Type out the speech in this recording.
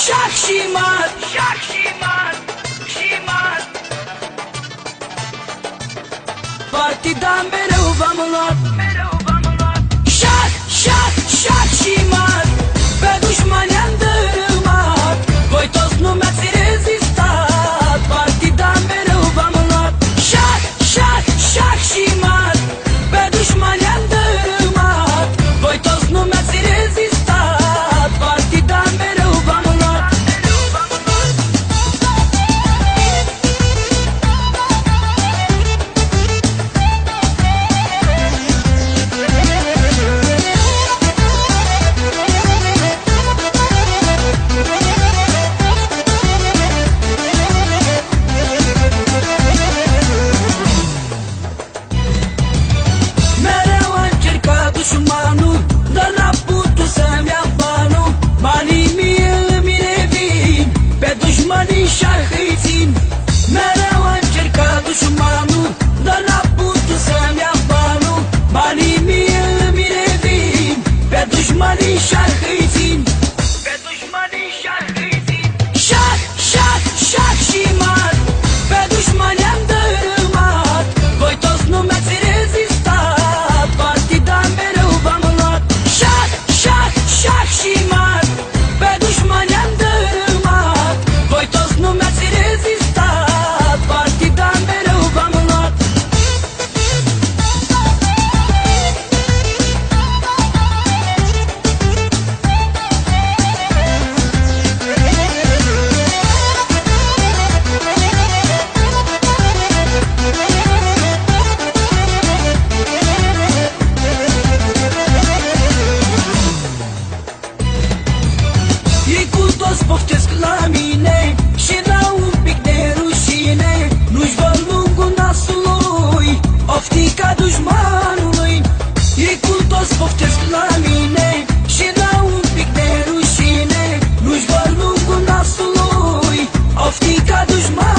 șac și mat, șac și mat, și mat. Partida mereu v-am luat, mereu v-am luat. Șac, șac, șac și mat, pe dușmani am dărâmat. Voi toți nu mi-ați rezistat, partida mereu v-am luat. Șac, șac, șac și mat, pe dușmani am dărâmat. Voi toți nu mi-ați rezistat, partida mereu v-am luat. Mereu a încercat dușmanul, dar n-a putut să-mi ia banul. Banii mie îmi revin, pe dușmanii șah-i țin. Mereu a încercat dușmanul, dar n-a putut să-mi ia banul. Banii mie îmi revin, pe dușmanii șah-i țin. Pe dușmanii șah-i țin. Șah, șah, șah și mat, pe dușmani am dărâmat. Voi toți nu mi-ați rezistat, partida mereu v-am luat. Șah, șah, șah și mat, pe dușmani am dărâmat. Voi toți nu mi-ați rezistat, partida mereu v-am luat. Ei cu toți poftesc la mine și dau un pic de rușine. Nu-și văd lungul nasului, oftica dușmanului. Ei cu toți poftesc la mine și dau un pic de rușine. Nu-și văd lungul nasului, oftica dușmanului.